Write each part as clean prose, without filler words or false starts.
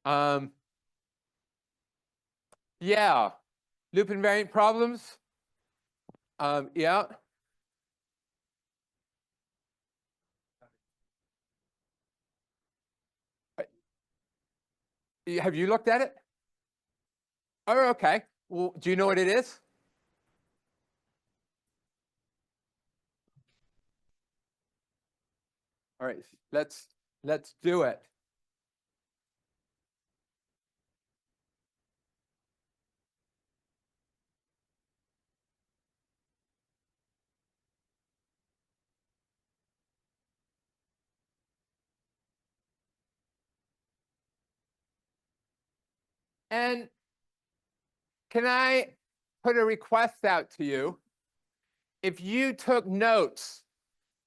Um, yeah, loop invariant problems. Yeah. Have you looked at it? Oh, okay. Well, do you know what it is? All right, let's do it. And can I put a request out to you? If you took notes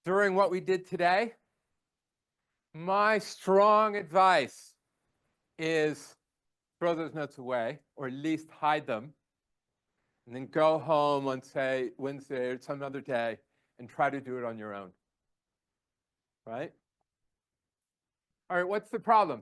during what we did today, my strong advice is throw those notes away, or at least hide them, and then go home on, say, Wednesday or some other day and try to do it on your own. Right? All right, what's the problem?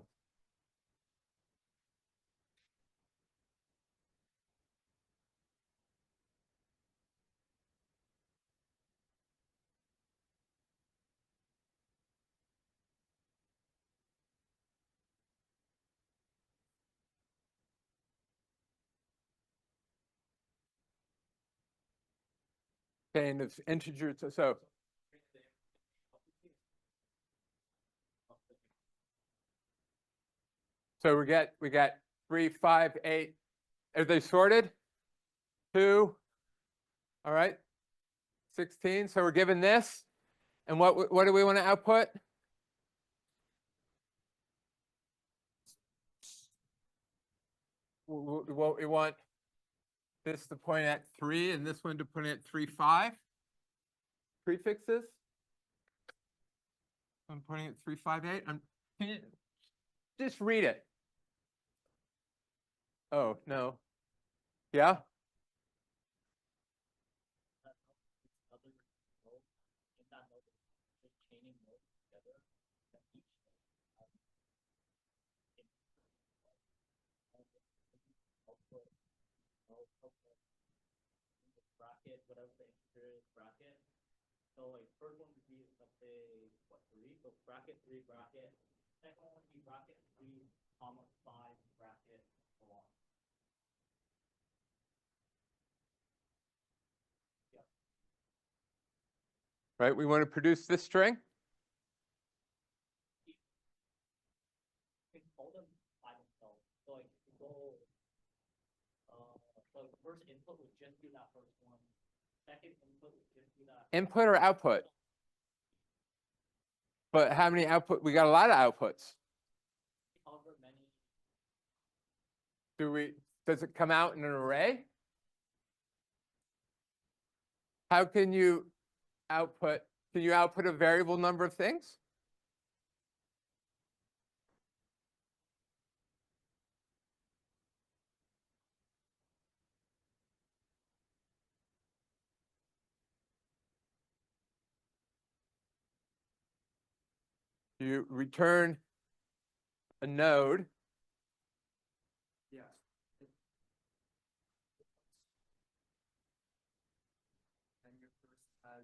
Okay, and it's integer, so we got 3, 5, 8. Are they sorted? 2. All right. 16. So we're given this. And what do we want to output? We want this to point at 3 and this one to point at 3, 5. Prefixes. I'm pointing at 3, 5, 8. Can you just read it? Oh, no. Yeah? Right, we want to produce this string. Input or output? But how many output? We got a lot of outputs. Does it come out in an array? How can you output a variable number of things? You return a node. Yes. And your first has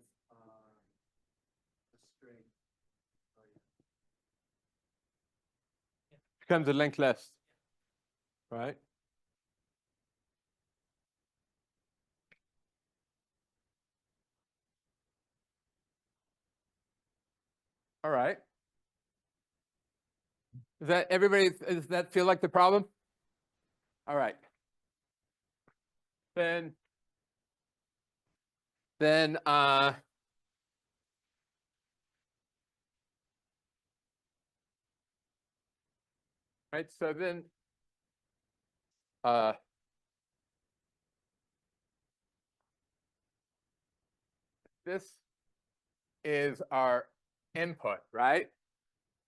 a string. Oh, yeah. Becomes a linked list, right? All right. Does that feel like the problem? All right. Then right, so then this is our input, right?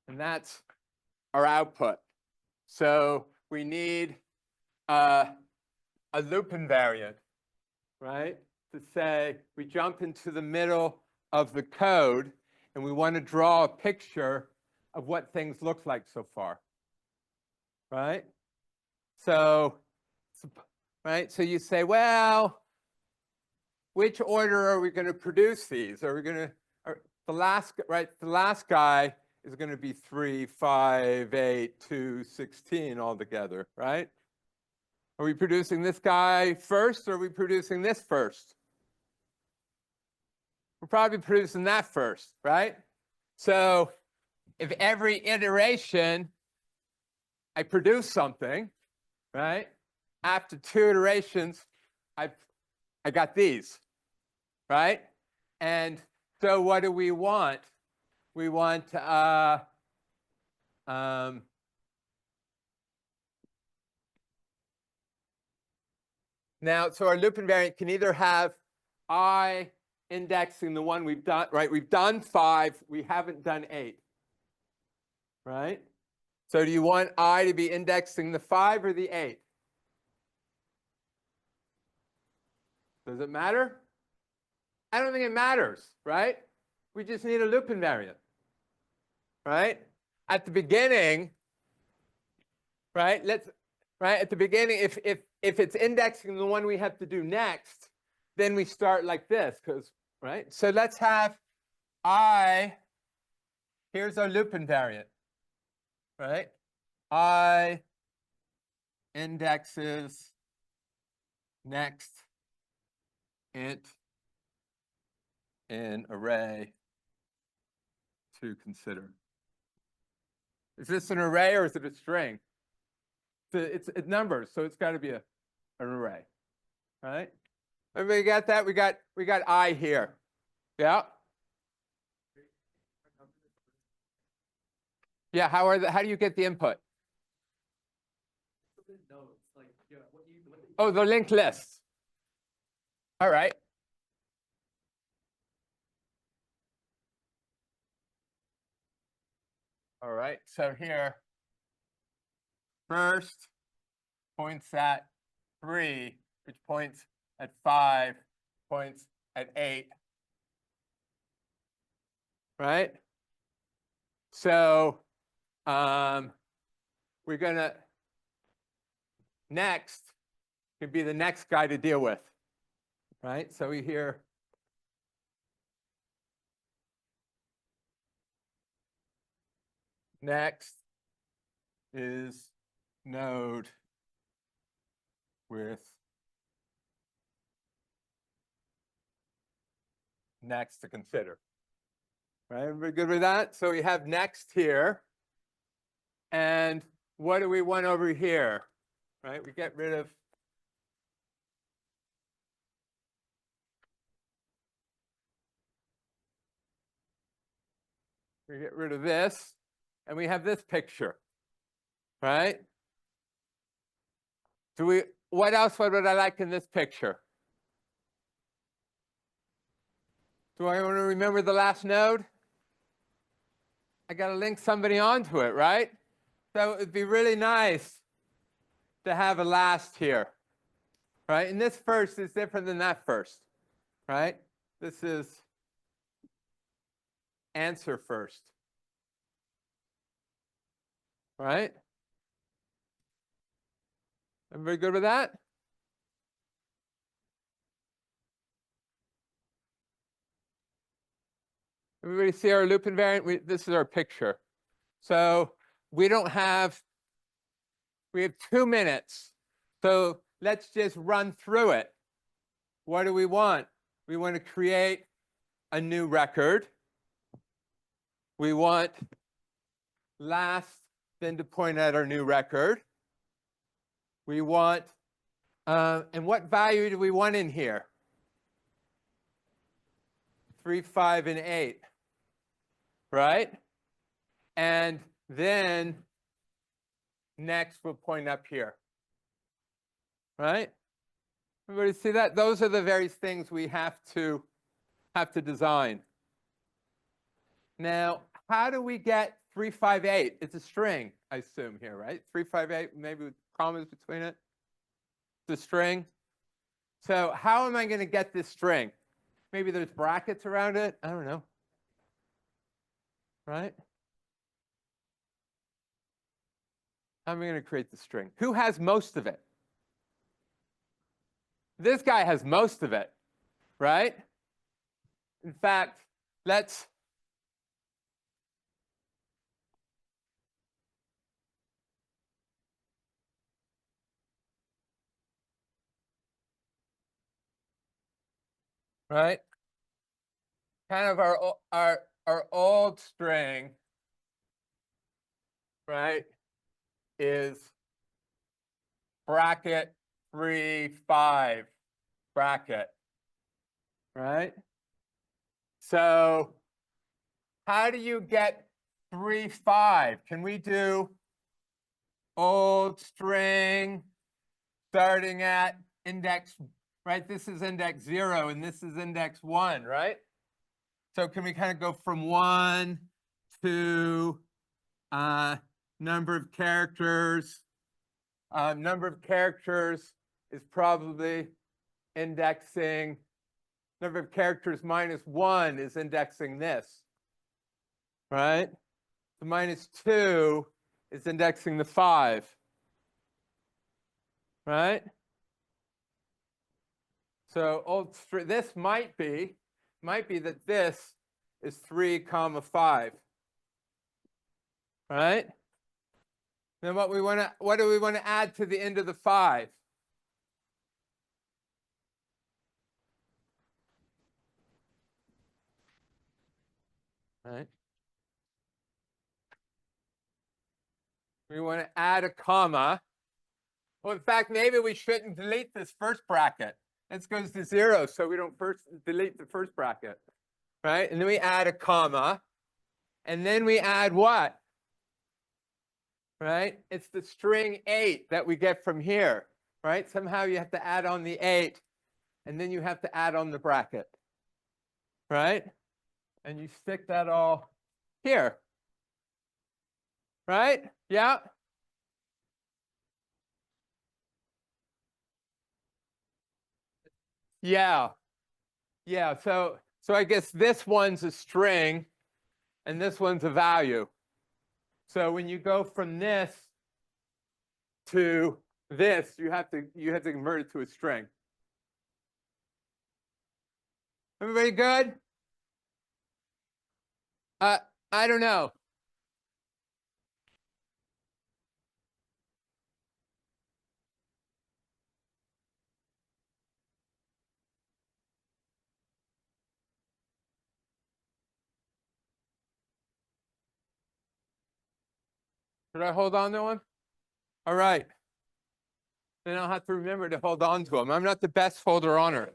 And that's our output. So we need a loop invariant, right? To say we jump into the middle of the code and we want to draw a picture of what things look like so far. right? So, right, so you say, well, which order are we going to produce these? Are we going to, the last guy is going to be 3, 5, 8, 2, 16 altogether, right? Are we producing this guy first, or are we producing this first? We're probably producing that first, right? So if every iteration I produce something, right? After 2 iterations, I got these, right? And so what do we want? We want now, so our loop invariant can either have I indexing the one we've done, right? We've done 5, we haven't done 8, right? So do you want I to be indexing the 5 or the 8? Does it matter? I don't think it matters, right? We just need a loop invariant, right? At the beginning, right? At the beginning, if it's indexing the one we have to do next, then we start like this, because, right? So let's have I, here's our loop invariant, right? I indexes next int in array to consider. Is this an array or is it a string? It's numbers, so it's got to be an array, right? Everybody got that? We got I here. Yeah. Yeah. How do you get the input? Oh, the linked lists. All right. All right. So here, first points at 3, which points at 5, points at 8. Right? So we're going to next could be the next guy to deal with. Right? So we hear next is node with next to consider. Right? Everybody good with that? So we have next here. And what do we want over here? Right? We get rid of this, and we have this picture. Right? What else would I like in this picture? Do I want to remember the last node? I got to link somebody onto it, right? So it'd be really nice to have a last here, right? And this first is different than that first, right? This is answer first, right? Everybody good with that? Everybody see our loop invariant? This is our picture. So we have 2 minutes. So let's just run through it. What do we want? We want to create a new record. We want last then to point at our new record. We want, and what value do we want in here? 3, 5, and 8, right? And then next we'll point up here, right? Everybody see that? Those are the various things we have to design. Now, how do we get 3, 5, 8? It's a string, I assume here, right? 3, 5, 8, maybe with commas between it. It's a string. So how am I going to get this string? Maybe there's brackets around it. I don't know. Right? How am I going to create the string? Who has most of it? This guy has most of it, right? In fact, let's right? Kind of our old string, right, is bracket 3, 5 bracket, right? So how do you get 3, 5? Can we do old string starting at index, right? This is index 0 and this is index 1, right? So can we kind of go from 1 to number of characters? Number of characters is probably indexing, number of characters minus 1 is indexing this, right? The minus 2 is indexing the 5, right? So this might be that this is 3 comma 5, right? Then what do we want to add to the end of the 5? Right? We want to add a comma. Well, in fact, maybe we shouldn't delete this first bracket. This goes to 0, so we don't first delete the first bracket, right? And then we add a comma, and then we add what? Right? It's the string 8 that we get from here, right? Somehow you have to add on the 8, and then you have to add on the bracket, right? And you stick that all here, right? Yeah. Yeah. Yeah. So I guess this one's a string and this one's a value. So when you go from this to this, you have to convert it to a string. Everybody good? I don't know. Should I hold on to one? All right. Then I'll have to remember to hold on to them. I'm not the best holder on earth.